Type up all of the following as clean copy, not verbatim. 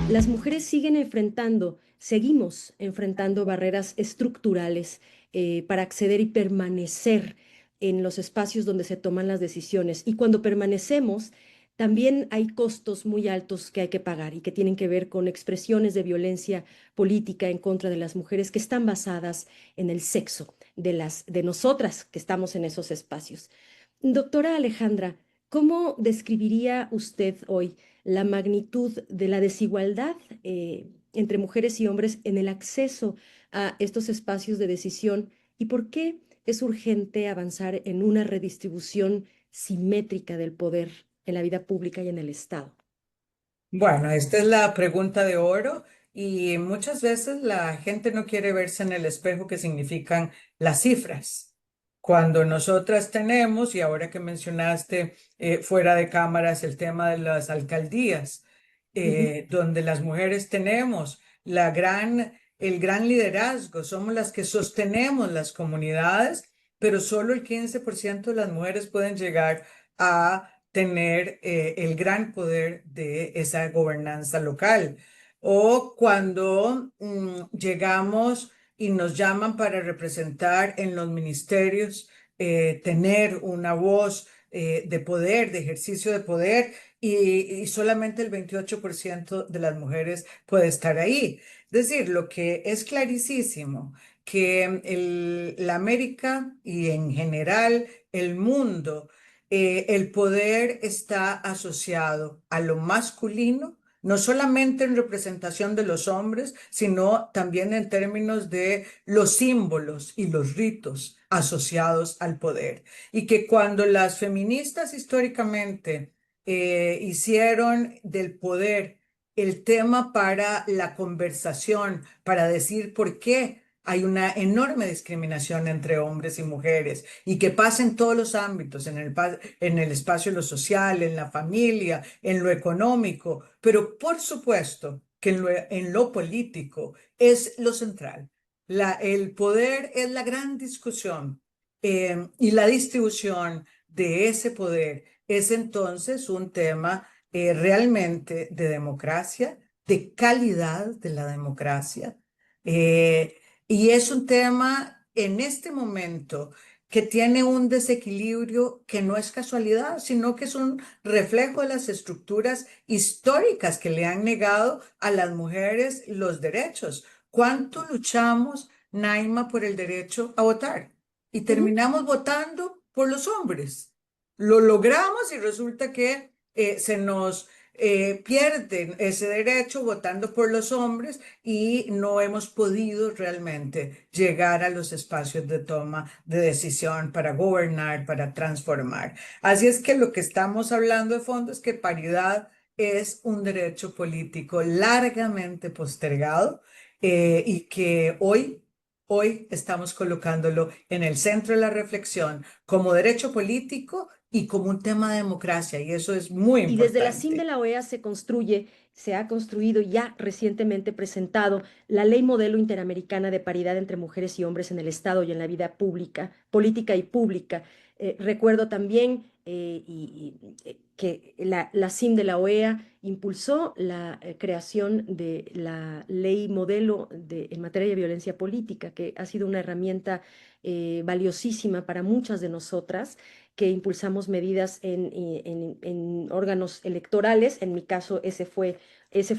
Las mujeres seguimos enfrentando barreras estructurales para acceder y permanecer en los espacios donde se toman las decisiones. Y cuando permanecemos, también hay costos muy altos que hay que pagar y que tienen que ver con expresiones de violencia política en contra de las mujeres que están basadas en el sexo de nosotras que estamos en esos espacios. Doctora Alejandra, ¿cómo describiría usted hoy la magnitud de la desigualdad entre mujeres y hombres en el acceso a estos espacios de decisión y por qué es urgente avanzar en una redistribución simétrica del poder en la vida pública y en el Estado? Bueno, esta es la pregunta de oro y muchas veces la gente no quiere verse en el espejo que significan las cifras. Cuando nosotras tenemos, y ahora que mencionaste fuera de cámaras el tema de las alcaldías, Ujú. donde las mujeres tenemos el gran liderazgo, somos las que sostenemos las comunidades, pero solo el 15% de las mujeres pueden llegar a tener el gran poder de esa gobernanza local. O cuando llegamos y nos llaman para representar en los ministerios, tener una voz de poder, de ejercicio de poder, y solamente el 28% de las mujeres puede estar ahí. Es decir, lo que es clarísimo, que la América y en general el mundo, el poder está asociado a lo masculino, no solamente en representación de los hombres, sino también en términos de los símbolos y los ritos asociados al poder. Y que cuando las feministas históricamente hicieron del poder el tema para la conversación, para decir por qué hay una enorme discriminación entre hombres y mujeres y que pasa en todos los ámbitos, en el espacio lo social, en la familia, en lo económico, pero por supuesto que en lo político es lo central. El poder es la gran discusión y la distribución de ese poder es entonces un tema realmente de democracia, de calidad de la democracia. eh, y es un tema en este momento que tiene un desequilibrio que no es casualidad, sino que es un reflejo de las estructuras históricas que le han negado a las mujeres los derechos. ¿Cuánto luchamos, Naima, por el derecho a votar? Y Ujú. terminamos votando por los hombres. Lo logramos y resulta que se nos pierden ese derecho votando por los hombres y no hemos podido realmente llegar a los espacios de toma de decisión para gobernar, para transformar. Así es que lo que estamos hablando de fondo es que paridad es un derecho político largamente postergado y que hoy estamos colocándolo en el centro de la reflexión como derecho político y como un tema de democracia, y eso es muy Y desde la CIM de importante. la OEA se ha construido y ya recientemente presentado la Ley Modelo Interamericana de Paridad entre Mujeres y Hombres en el Estado y en la vida pública, política y pública. Recuerdo también que la CIM de la OEA impulsó la creación de la Ley Modelo en materia de violencia política, que ha sido una herramienta valiosísima para muchas de nosotras que impulsamos medidas en órganos electorales. En mi caso, ese fue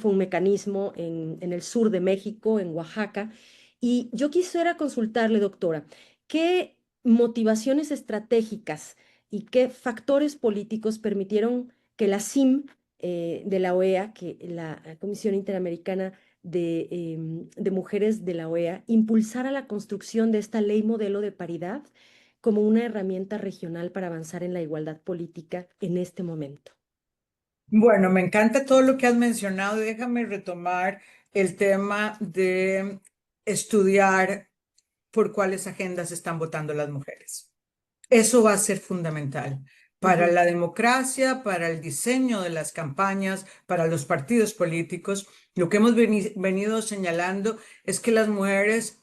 un mecanismo en el sur de México, en Oaxaca. Y yo quisiera consultarle, doctora, ¿qué motivaciones estratégicas y qué factores políticos permitieron que la CIM de la OEA, que la Comisión Interamericana de Mujeres de la OEA, impulsara la construcción de esta ley modelo de paridad como una herramienta regional para avanzar en la igualdad política en este momento? Bueno, me encanta todo lo que has mencionado. Déjame retomar el tema de estudiar por cuáles agendas están votando las mujeres. Eso va a ser fundamental para Ujú. la democracia, para el diseño de las campañas, para los partidos políticos. Lo que hemos venido señalando es que las mujeres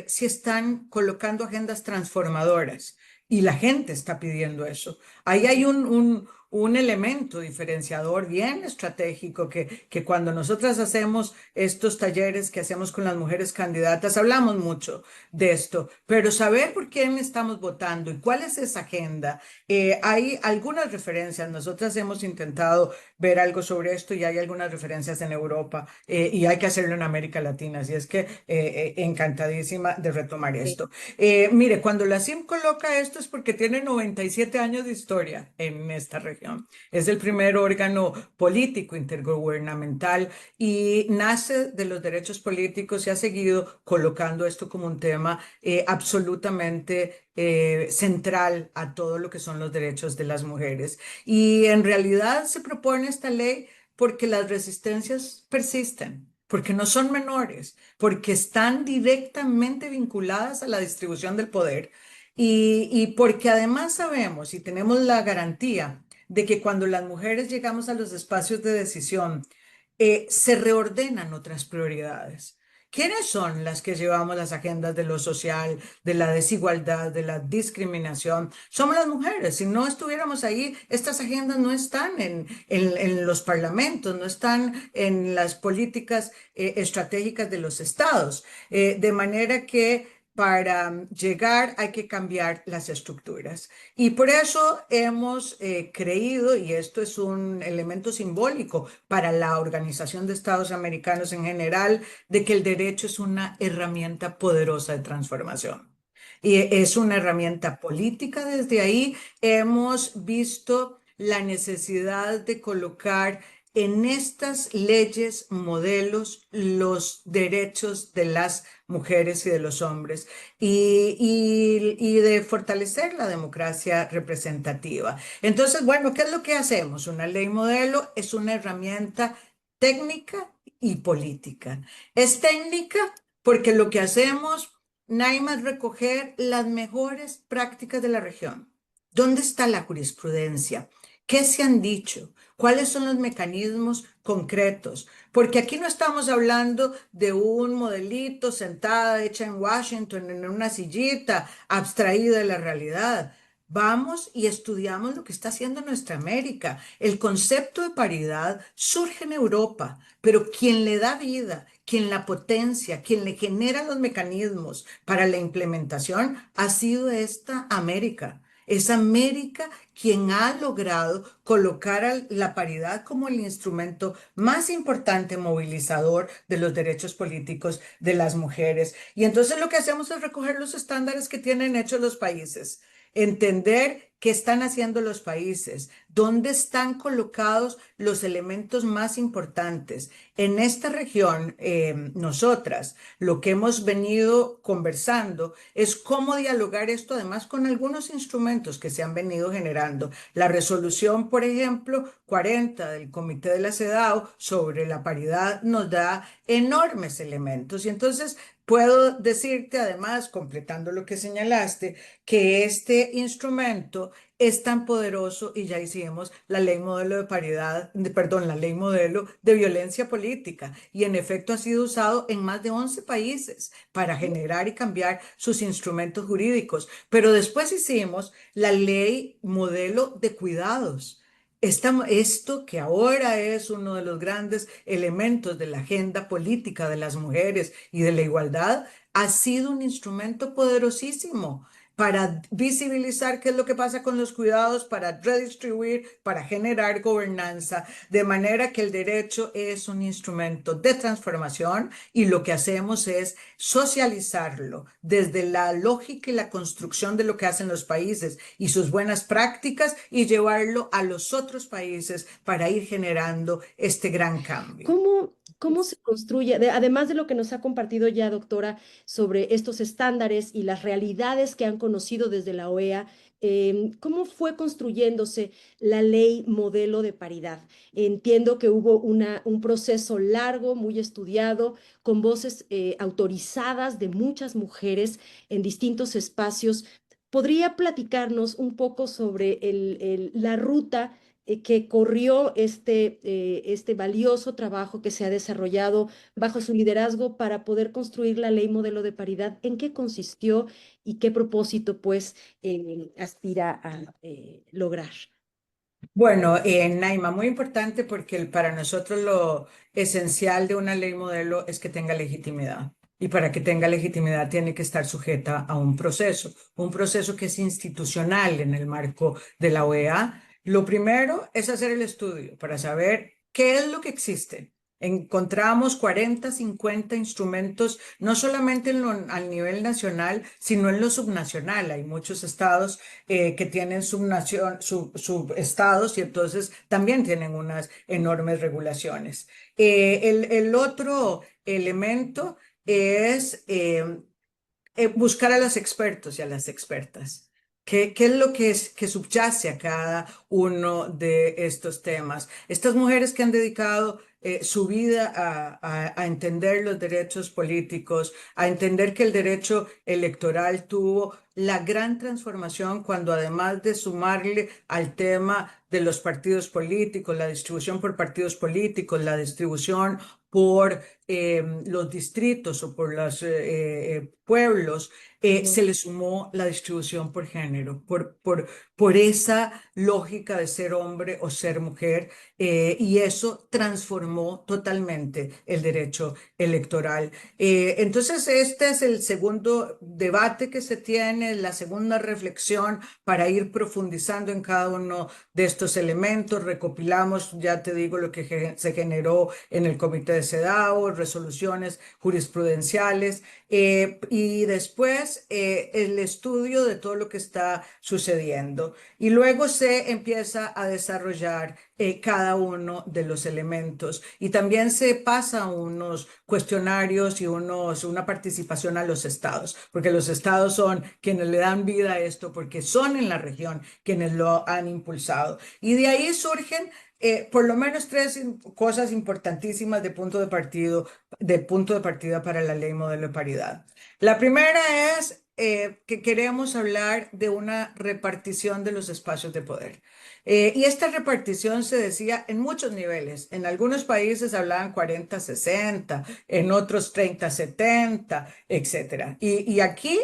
sí están colocando agendas transformadoras, y la gente está pidiendo eso. Ahí hay un elemento diferenciador bien estratégico que cuando nosotras hacemos estos talleres que hacemos con las mujeres candidatas, hablamos mucho de esto, pero saber por quién estamos votando y cuál es esa agenda. Hay algunas referencias, nosotras hemos intentado ver algo sobre esto y hay algunas referencias en Europa y hay que hacerlo en América Latina, así es que encantadísima de retomar Sí, esto. Mire, cuando la CIM coloca esto es porque tiene 97 años de historia en esta región. Es el primer órgano político intergubernamental y nace de los derechos políticos y ha seguido colocando esto como un tema absolutamente central a todo lo que son los derechos de las mujeres. Y en realidad se propone esta ley porque las resistencias persisten, porque no son menores, porque están directamente vinculadas a la distribución del poder y porque además sabemos y tenemos la garantía de que cuando las mujeres llegamos a los espacios de decisión, se reordenan otras prioridades. ¿Quiénes son las que llevamos las agendas de lo social, de la desigualdad, de la discriminación? Somos las mujeres. Si no estuviéramos ahí, estas agendas no están en los parlamentos, no están en las políticas estratégicas de los estados. De manera que para llegar hay que cambiar las estructuras. Y por eso hemos creído, y esto es un elemento simbólico para la Organización de Estados Americanos en general, de que el derecho es una herramienta poderosa de transformación. Y es una herramienta política. Desde ahí hemos visto la necesidad de colocar en estas leyes modelos los derechos de las mujeres y de los hombres y de fortalecer la democracia representativa. Entonces, bueno, ¿qué es lo que hacemos? Una ley modelo es una herramienta técnica y política. Es técnica porque lo que hacemos, Naima, es recoger las mejores prácticas de la región. ¿Dónde está la jurisprudencia? ¿Qué se han dicho? ¿Cuáles son los mecanismos concretos? Porque aquí no estamos hablando de un modelito sentada hecha en Washington en una sillita abstraída de la realidad. Vamos y estudiamos lo que está haciendo nuestra América. El concepto de paridad surge en Europa, pero quien le da vida, quien la potencia, quien le genera los mecanismos para la implementación ha sido esta América. Es América quien ha logrado colocar a la paridad como el instrumento más importante movilizador de los derechos políticos de las mujeres. Y entonces lo que hacemos es recoger los estándares que tienen hechos los países, entender qué están haciendo los países, dónde están colocados los elementos más importantes. En esta región, nosotras, lo que hemos venido conversando es cómo dialogar esto además con algunos instrumentos que se han venido generando. La resolución, por ejemplo, 40 del Comité de la CEDAW sobre la paridad nos da enormes elementos. Y entonces puedo decirte, además, completando lo que señalaste, que este instrumento es tan poderoso y ya hicimos la ley modelo de paridad, perdón, la ley modelo de violencia política y en efecto ha sido usado en más de 11 países para generar y cambiar sus instrumentos jurídicos. Pero después hicimos la ley modelo de cuidados. Esto que ahora es uno de los grandes elementos de la agenda política de las mujeres y de la igualdad, ha sido un instrumento poderosísimo para visibilizar qué es lo que pasa con los cuidados, para redistribuir, para generar gobernanza, de manera que el derecho es un instrumento de transformación y lo que hacemos es socializarlo desde la lógica y la construcción de lo que hacen los países y sus buenas prácticas y llevarlo a los otros países para ir generando este gran cambio. ¿Cómo se construye, además de lo que nos ha compartido ya, doctora, sobre estos estándares y las realidades que han conocido desde la OEA, cómo fue construyéndose la ley modelo de paridad? Entiendo que hubo un proceso largo, muy estudiado, con voces autorizadas de muchas mujeres en distintos espacios. ¿Podría platicarnos un poco sobre la ruta que corrió este valioso trabajo que se ha desarrollado bajo su liderazgo para poder construir la ley modelo de paridad. ¿En qué consistió y qué propósito, pues, aspira a lograr? Bueno, Naima, muy importante porque para nosotros lo esencial de una ley modelo es que tenga legitimidad. Y para que tenga legitimidad tiene que estar sujeta a un proceso que es institucional en el marco de la OEA. Lo primero es hacer el estudio para saber qué es lo que existe. Encontramos 40, 50 instrumentos, no solamente al nivel nacional, sino en lo subnacional. Hay muchos estados que tienen subestados y entonces también tienen unas enormes regulaciones. El otro elemento es buscar a los expertos y a las expertas. ¿Qué es lo que subyace a cada uno de estos temas? Estas mujeres que han dedicado su vida a entender los derechos políticos, a entender que el derecho electoral tuvo la gran transformación cuando además de sumarle al tema de los partidos políticos, la distribución por partidos políticos, la distribución por los distritos o por los pueblos, Ujú. se le sumó la distribución por género, por esa lógica de ser hombre o ser mujer, y eso transformó totalmente el derecho electoral. Entonces, este es el segundo debate que se tiene, la segunda reflexión para ir profundizando en cada uno de estos elementos. Recopilamos, ya te digo, lo que se generó en el Comité de CEDAW, resoluciones jurisprudenciales, y después el estudio de todo lo que está sucediendo. Y luego se empieza a desarrollar cada uno de los elementos y también se pasa unos cuestionarios y una participación a los estados, porque los estados son quienes le dan vida a esto, porque son en la región quienes lo han impulsado. Y de ahí surgen por lo menos tres cosas importantísimas de punto de partida para la ley modelo de paridad. La primera es que queremos hablar de una repartición de los espacios de poder. Y esta repartición se decía en muchos niveles. En algunos países hablaban 40-60, en otros 30-70, etcétera. Y aquí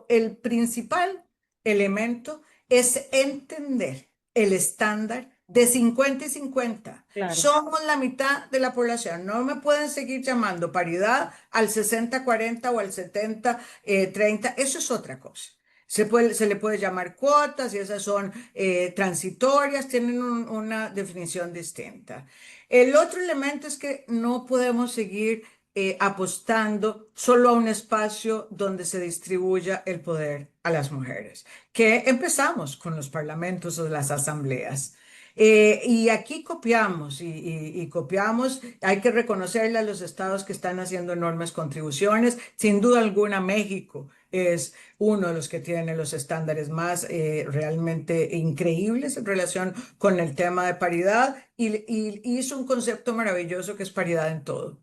el principal elemento es entender el estándar de 50 y 50. Claro. Somos la mitad de la población. No me pueden seguir llamando paridad al 60-40 o al 70-30. Eso es otra cosa. Se le puede llamar cuotas y esas son transitorias, tienen una definición distinta. El otro elemento es que no podemos seguir apostando solo a un espacio donde se distribuya el poder a las mujeres, que empezamos con los parlamentos o las asambleas. Y aquí copiamos y copiamos, hay que reconocerle a los estados que están haciendo enormes contribuciones. Sin duda alguna, México es uno de los que tiene los estándares más realmente increíbles en relación con el tema de paridad y hizo un concepto maravilloso que es paridad en todo.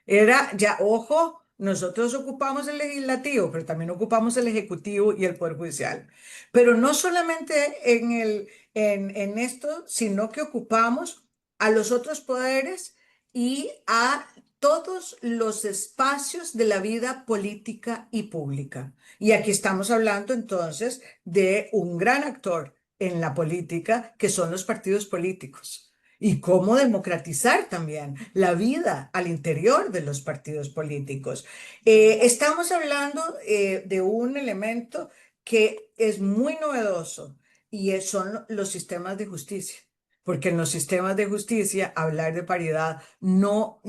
Era ya, ojo, nosotros ocupamos el legislativo, pero también ocupamos el ejecutivo y el poder judicial. Pero no solamente en esto, sino que ocupamos a los otros poderes y a todos los espacios de la vida política y pública. Y aquí estamos hablando entonces de un gran actor en la política, que son los partidos políticos. Y cómo democratizar también la vida al interior de los partidos políticos. Estamos hablando de un elemento que es muy novedoso y son los sistemas de justicia. Porque en los sistemas de justicia hablar de paridad no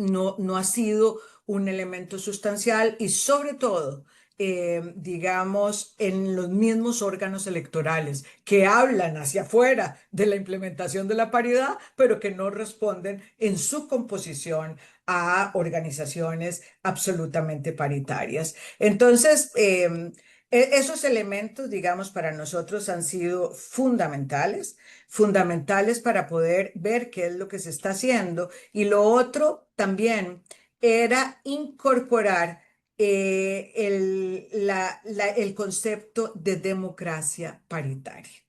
ha sido un elemento sustancial y sobre todo, digamos, en los mismos órganos electorales que hablan hacia afuera de la implementación de la paridad, pero que no responden en su composición a organizaciones absolutamente paritarias. Entonces, esos elementos, digamos, para nosotros han sido fundamentales para poder ver qué es lo que se está haciendo. Y lo otro también era incorporar el concepto de democracia paritaria.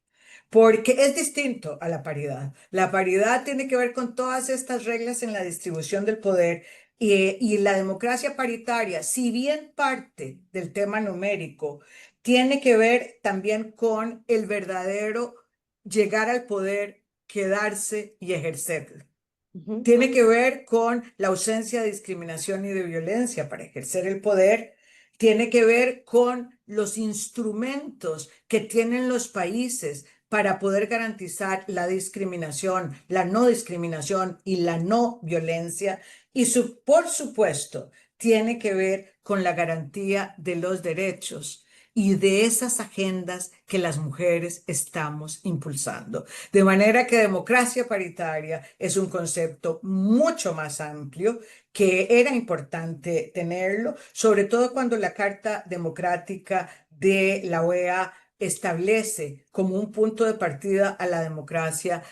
porque es distinto a la paridad. La paridad tiene que ver con todas estas reglas en la distribución del poder y la democracia paritaria, si bien parte del tema numérico, tiene que ver también con el verdadero llegar al poder, quedarse y ejercerlo. Ujú. Tiene que ver con la ausencia de discriminación y de violencia para ejercer el poder. Tiene que ver con los instrumentos que tienen los países para poder garantizar la discriminación, la no discriminación y la no violencia. Y por supuesto, tiene que ver con la garantía de los derechos y de esas agendas que las mujeres estamos impulsando. De manera que democracia paritaria es un concepto mucho más amplio que era importante tenerlo, sobre todo cuando la Carta Democrática de la OEA establece como un punto de partida a la democracia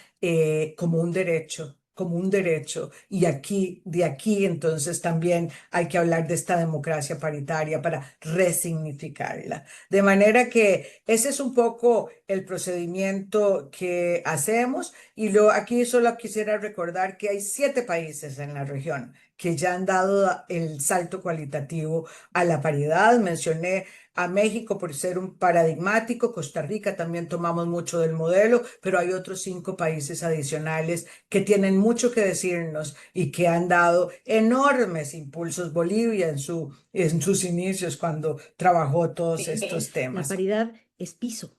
como un derecho. Como un derecho. Y aquí, de aquí, entonces también hay que hablar de esta democracia paritaria para resignificarla. De manera que ese es un poco el procedimiento que hacemos y aquí solo quisiera recordar que hay 7 países en la región que ya han dado el salto cualitativo a la paridad. Mencioné a México por ser un paradigmático, Costa Rica también tomamos mucho del modelo, pero hay otros 5 países adicionales que tienen mucho que decirnos y que han dado enormes impulsos. Bolivia en sus inicios cuando trabajó todos estos La temas. paridad es piso,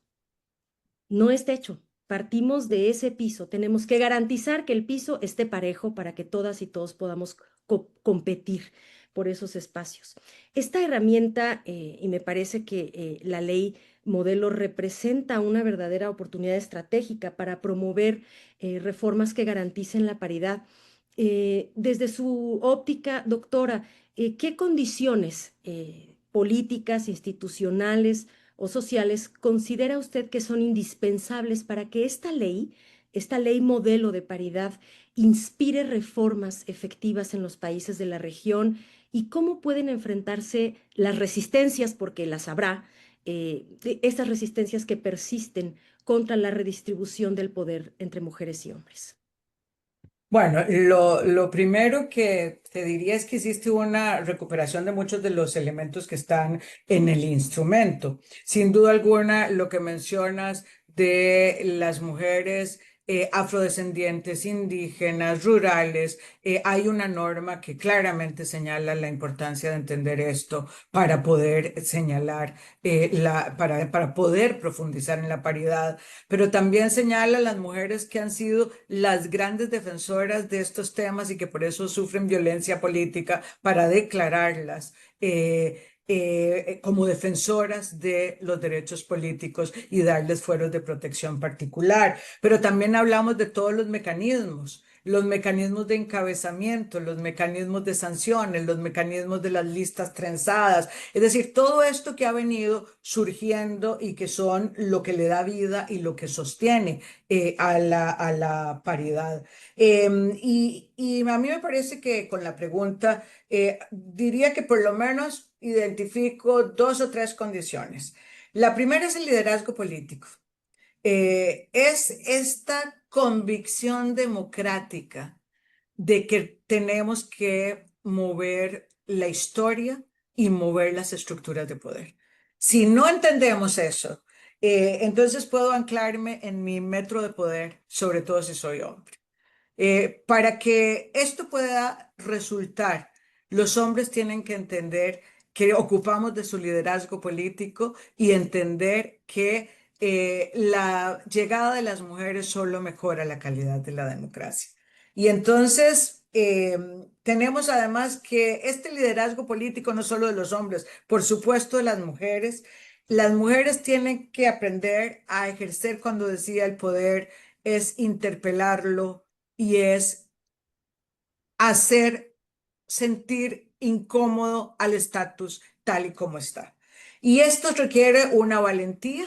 no es techo. Partimos de ese piso. Tenemos que garantizar que el piso esté parejo para que todas y todos podamos competir por esos espacios. Esta herramienta, y me parece que la ley modelo representa una verdadera oportunidad estratégica para promover reformas que garanticen la paridad. Desde su óptica, doctora, ¿qué condiciones políticas, institucionales, o sociales considera usted que son indispensables para que esta ley modelo de paridad, inspire reformas efectivas en los países de la región y cómo pueden enfrentarse las resistencias, porque las habrá, estas resistencias que persisten contra la redistribución del poder entre mujeres y hombres? Bueno, lo primero que te diría es que existe una recuperación de muchos de los elementos que están en el instrumento. Sin duda alguna, lo que mencionas de las mujeres afrodescendientes, indígenas, rurales, hay una norma que claramente señala la importancia de entender esto para poder señalar, para poder profundizar en la paridad, pero también señala a las mujeres que han sido las grandes defensoras de estos temas y que por eso sufren violencia política para declararlas como defensoras de los derechos políticos y darles fueros de protección particular. Pero también hablamos de todos los mecanismos de encabezamiento, los mecanismos de sanciones, los mecanismos de las listas trenzadas, es decir, todo esto que ha venido surgiendo y que son lo que le da vida y lo que sostiene a la paridad. Y a mí me parece que con la pregunta diría que por lo menos identifico 2 o 3 condiciones. La primera es el liderazgo político. Es esta convicción democrática de que tenemos que mover la historia y mover las estructuras de poder. Si no entendemos eso, entonces puedo anclarme en mi metro de poder, sobre todo si soy hombre. Para que esto pueda resultar, los hombres tienen que entender que ocupamos de su liderazgo político y entender que la llegada de las mujeres solo mejora la calidad de la democracia. Y entonces tenemos además que este liderazgo político no solo de los hombres, por supuesto de las mujeres tienen que aprender a ejercer, cuando decía el poder, es interpelarlo y es hacer sentir incómodo al estatus tal y como está. Y esto requiere una valentía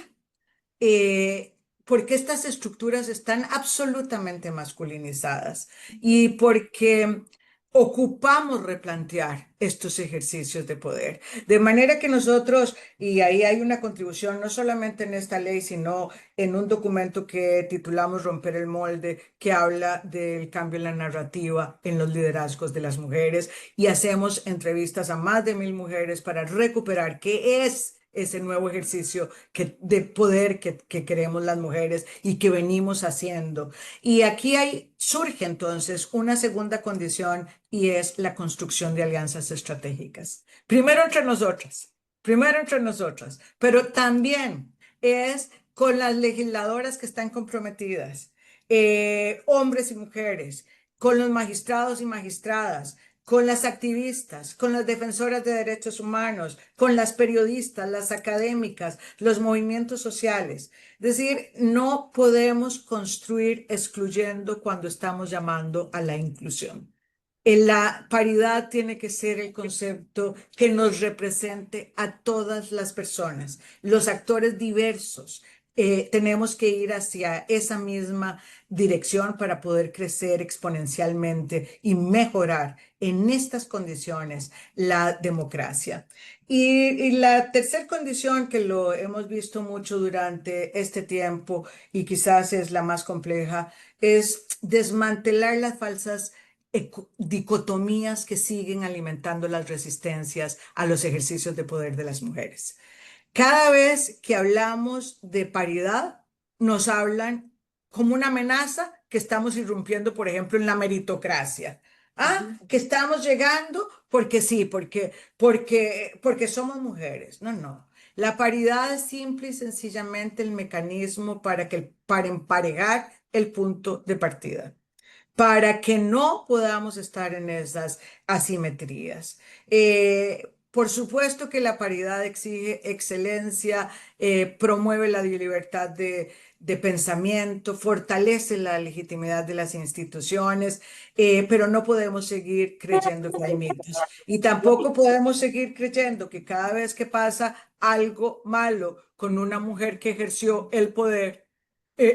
porque estas estructuras están absolutamente masculinizadas y porque ocupamos replantear estos ejercicios de poder. De manera que nosotros, y ahí hay una contribución no solamente en esta ley, sino en un documento que titulamos Romper el molde, que habla del cambio en la narrativa en los liderazgos de las mujeres, y hacemos entrevistas a más de 1000 mujeres para recuperar qué es ese nuevo ejercicio de poder que queremos las mujeres y que venimos haciendo. Y aquí surge entonces una segunda condición y es la construcción de alianzas estratégicas. Primero entre nosotras, pero también es con las legisladoras que están comprometidas, hombres y mujeres, con los magistrados y magistradas, con las activistas, con las defensoras de derechos humanos, con las periodistas, las académicas, los movimientos sociales. Es decir, no podemos construir excluyendo cuando estamos llamando a la inclusión. La paridad tiene que ser el concepto que nos represente a todas las personas, los actores diversos. Tenemos que ir hacia esa misma dirección para poder crecer exponencialmente y mejorar en estas condiciones la democracia. Y la tercera condición que lo hemos visto mucho durante este tiempo y quizás es la más compleja es desmantelar las falsas dicotomías que siguen alimentando las resistencias a los ejercicios de poder de las mujeres. Cada vez que hablamos de paridad, nos hablan como una amenaza que estamos irrumpiendo, por ejemplo, en la meritocracia. Ah, Ujú. que estamos llegando porque sí, porque somos mujeres. No, no. La paridad es simple y sencillamente el mecanismo para emparejar el punto de partida para que no podamos estar en esas asimetrías. Por supuesto que la paridad exige excelencia, promueve la libertad de pensamiento, fortalece la legitimidad de las instituciones, pero no podemos seguir creyendo que hay mitos. Y tampoco podemos seguir creyendo que cada vez que pasa algo malo con una mujer que ejerció el poder,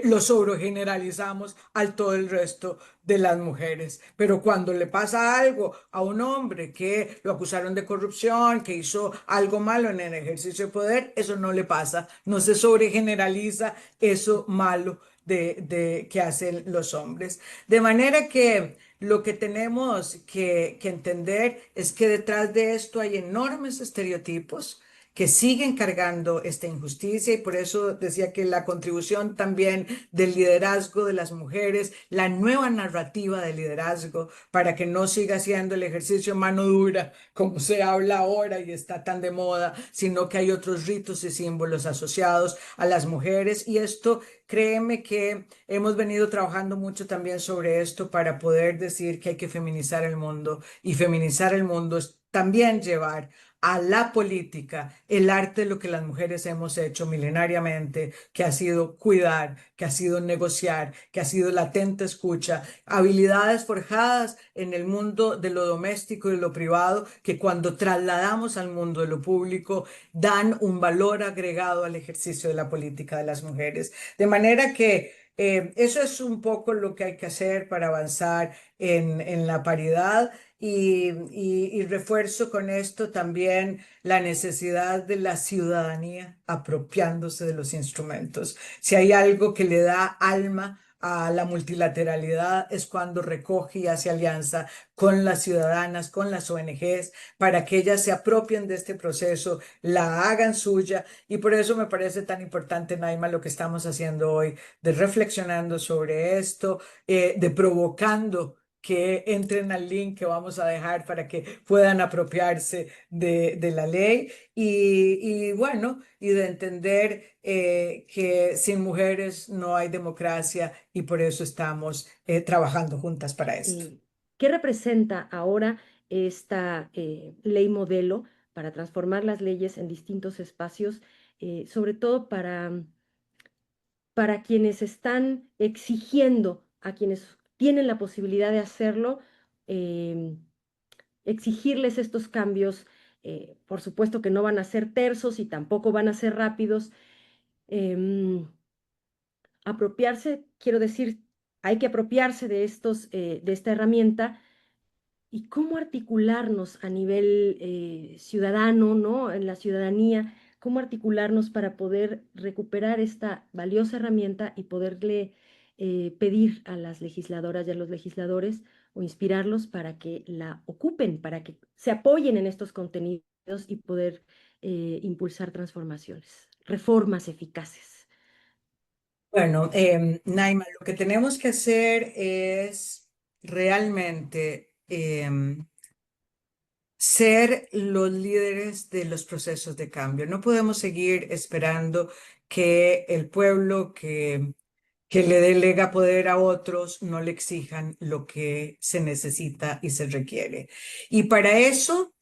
lo sobregeneralizamos al todo el resto de las mujeres. Pero cuando le pasa algo a un hombre que lo acusaron de corrupción, que hizo algo malo en el ejercicio de poder, eso no le pasa, no se sobregeneraliza eso malo que hacen los hombres. De manera que lo que tenemos que entender es que detrás de esto hay enormes estereotipos que siguen cargando esta injusticia y por eso decía que la contribución también del liderazgo de las mujeres, la nueva narrativa del liderazgo, para que no siga siendo el ejercicio mano dura como se habla ahora y está tan de moda, sino que hay otros ritos y símbolos asociados a las mujeres y esto, créeme que hemos venido trabajando mucho también sobre esto para poder decir que hay que feminizar el mundo y feminizar el mundo es también llevar a la política, el arte de lo que las mujeres hemos hecho milenariamente, que ha sido cuidar, que ha sido negociar, que ha sido latente escucha, habilidades forjadas en el mundo de lo doméstico y lo privado, que cuando trasladamos al mundo de lo público dan un valor agregado al ejercicio de la política de las mujeres. De manera que eso es un poco lo que hay que hacer para avanzar en la paridad y refuerzo con esto también la necesidad de la ciudadanía apropiándose de los instrumentos. Si hay algo que le da alma a la multilateralidad es cuando recoge y hace alianza con las ciudadanas, con las ONGs, para que ellas se apropien de este proceso, la hagan suya. Y por eso me parece tan importante, Naima, lo que estamos haciendo hoy, de reflexionando sobre esto, de provocando que entren al link que vamos a dejar para que puedan apropiarse de la ley y bueno, y de entender que sin mujeres no hay democracia y por eso estamos trabajando juntas para esto. Eh, ¿Qué representa ahora esta ley modelo para transformar las leyes en distintos espacios, sobre todo para quienes están exigiendo a quienes tienen la posibilidad de hacerlo, em, exigirles estos cambios? Por supuesto que no van a ser tersos y tampoco van a ser rápidos. em, Apropiarse, quiero decir, hay que apropiarse de esta herramienta y cómo articularnos a nivel ciudadano, ¿no? En la ciudadanía, cómo articularnos para poder recuperar esta valiosa herramienta y poderle pedir a las legisladoras y a los legisladores o inspirarlos para que la ocupen, para que se apoyen en estos contenidos y poder impulsar transformaciones, reformas eficaces. Bueno, Naima, lo que tenemos que hacer es realmente ser los líderes de los procesos de cambio. No podemos seguir esperando que el pueblo que le delega poder a otros no le exijan lo que se necesita y se requiere. Y para eso,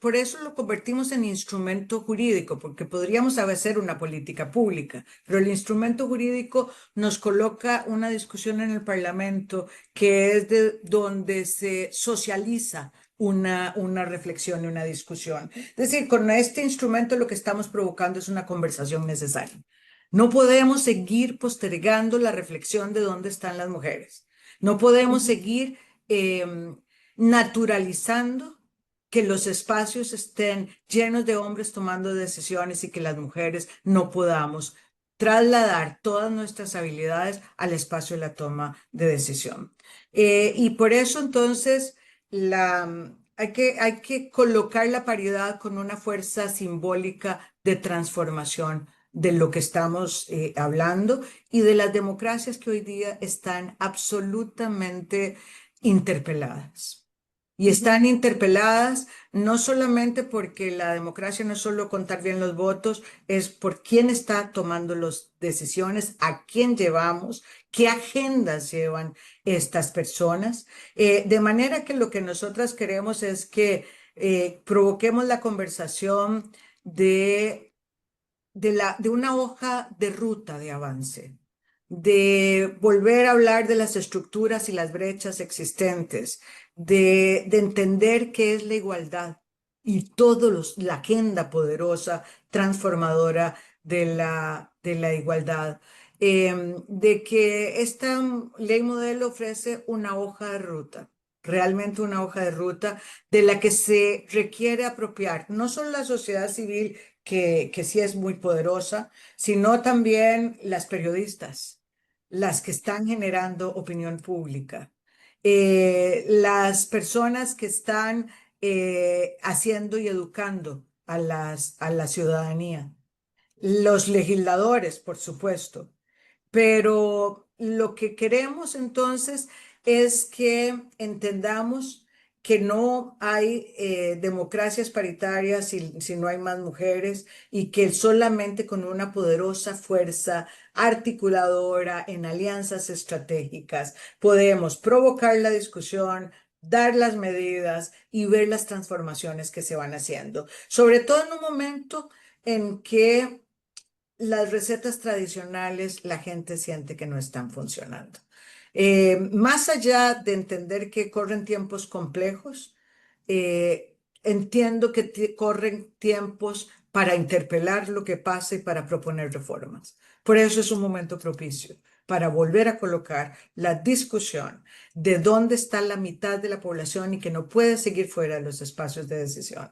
por eso lo convertimos en instrumento jurídico, porque podríamos hacer una política pública, pero el instrumento jurídico nos coloca una discusión en el Parlamento que es de donde se socializa una reflexión y una discusión. Es decir, con este instrumento lo que estamos provocando es una conversación necesaria. No podemos seguir postergando la reflexión de dónde están las mujeres. No podemos Ujú. seguir naturalizando que los espacios estén llenos de hombres tomando decisiones y que las mujeres no podamos trasladar todas nuestras habilidades al espacio de la toma de decisión. Y por eso entonces hay que colocar la paridad con una fuerza simbólica de transformación de lo que estamos hablando y de las democracias que hoy día están absolutamente interpeladas. Y Ujú. están interpeladas no solamente porque la democracia no es solo contar bien los votos, es por quién está tomando las decisiones, a quién llevamos, qué agendas llevan estas personas. De manera que lo que nosotras queremos es que provoquemos la conversación de de una hoja de ruta de avance, de volver a hablar de las estructuras y las brechas existentes, de entender qué es la igualdad y la agenda poderosa, transformadora de la igualdad. De que esta ley modelo ofrece una hoja de ruta, realmente una hoja de ruta de la que se requiere apropiar no solo la sociedad civil, que sí es muy poderosa, sino también las periodistas, las que están generando opinión pública, las personas que están haciendo y educando a a la ciudadanía, los legisladores, por supuesto. Pero lo que queremos entonces es que entendamos que no hay democracias paritarias si no hay más mujeres y que solamente con una poderosa fuerza articuladora en alianzas estratégicas podemos provocar la discusión, dar las medidas y ver las transformaciones que se van haciendo. Sobre todo en un momento en que las recetas tradicionales la gente siente que no están funcionando. Más allá de entender que corren tiempos complejos, entiendo que corren tiempos para interpelar lo que pasa y para proponer reformas. Por eso es un momento propicio para volver a colocar la discusión de dónde está la mitad de la población y que no puede seguir fuera de los espacios de decisión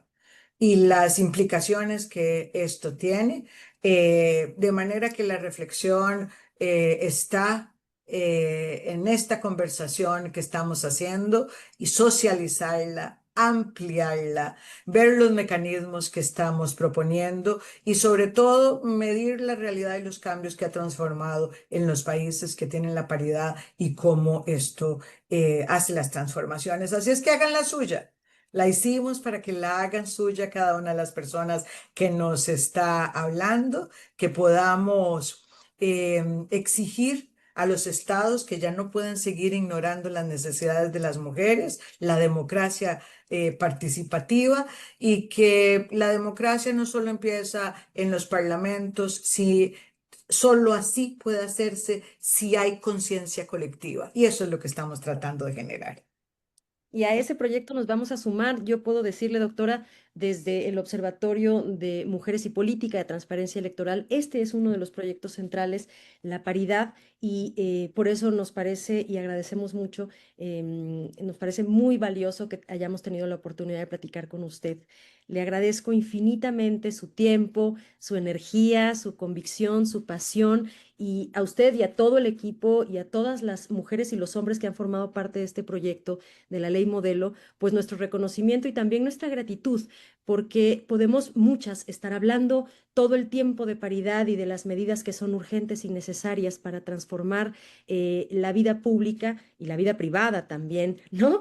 y las implicaciones que esto tiene, de manera que la reflexión está en esta conversación que estamos haciendo y socializarla, ampliarla, ver los mecanismos que estamos proponiendo y sobre todo medir la realidad y los cambios que ha transformado en los países que tienen la paridad y cómo esto hace las transformaciones. Así es que hagan la suya. La hicimos para que la hagan suya cada una de las personas que nos está hablando, que podamos exigir a los estados que ya no pueden seguir ignorando las necesidades de las mujeres, la democracia participativa y que la democracia no solo empieza en los parlamentos, si solo así puede hacerse si hay conciencia colectiva. Y eso es lo que estamos tratando de generar. Y a ese proyecto nos vamos a sumar. Yo puedo decirle, doctora, desde el Observatorio de Mujeres y Política de Transparencia Electoral, este es uno de los proyectos centrales, la paridad, y por eso nos parece, y agradecemos mucho, nos parece muy valioso que hayamos tenido la oportunidad de platicar con usted. Le agradezco infinitamente su tiempo, su energía, su convicción, su pasión, y a usted y a todo el equipo y a todas las mujeres y los hombres que han formado parte de este proyecto de la ley modelo, pues nuestro reconocimiento y también nuestra gratitud, porque podemos muchas estar hablando todo el tiempo de paridad y de las medidas que son urgentes y necesarias para transformar la vida pública y la vida privada también, ¿no?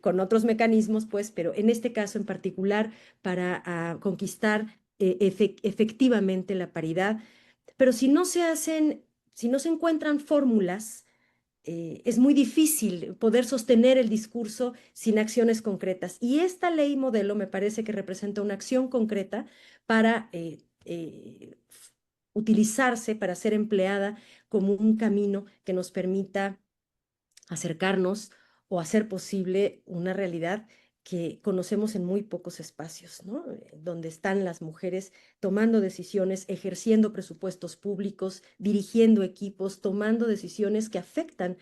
Con otros mecanismos, pues, pero en este caso en particular para conquistar efectivamente la paridad. Pero si no se hacen, si no se encuentran fórmulas, es muy difícil poder sostener el discurso sin acciones concretas. Y esta ley modelo me parece que representa una acción concreta para utilizarse, para ser empleada como un camino que nos permita acercarnos o hacer posible una realidad que conocemos en muy pocos espacios, ¿no? Donde están las mujeres tomando decisiones, ejerciendo presupuestos públicos, dirigiendo equipos, tomando decisiones que afectan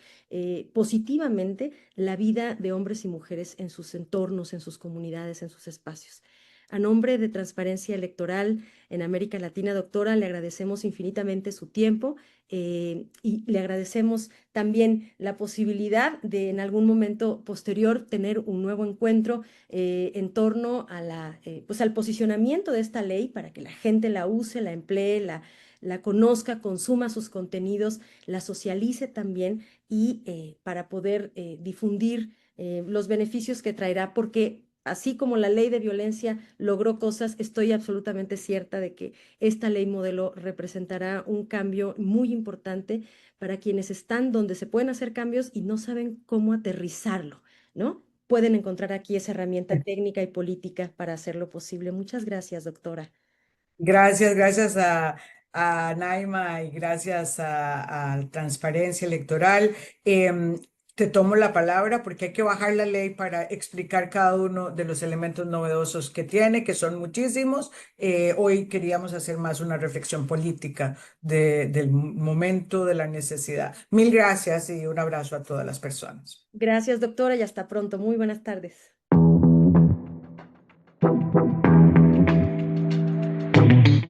positivamente la vida de hombres y mujeres en sus entornos, en sus comunidades, en sus espacios. A nombre de Transparencia Electoral en América Latina, doctora, le agradecemos infinitamente su tiempo y le agradecemos también la posibilidad de en algún momento posterior tener un nuevo encuentro en torno a pues al posicionamiento de esta ley para que la gente la use, la emplee, la conozca, consuma sus contenidos, la socialice también y para poder difundir los beneficios que traerá, porque así como la ley de violencia logró cosas, estoy absolutamente cierta de que esta ley modelo representará un cambio muy importante para quienes están donde se pueden hacer cambios y no saben cómo aterrizarlo, ¿no? Pueden encontrar aquí esa herramienta técnica y política para hacerlo posible. Muchas gracias, doctora. Gracias, gracias a Naima y gracias a Transparencia Electoral. Te tomo la palabra porque hay que bajar la ley para explicar cada uno de los elementos novedosos que tiene, que son muchísimos. Hoy queríamos hacer más una reflexión política del momento de la necesidad. Mil gracias y un abrazo a todas las personas. Gracias, doctora, y hasta pronto. Muy buenas tardes.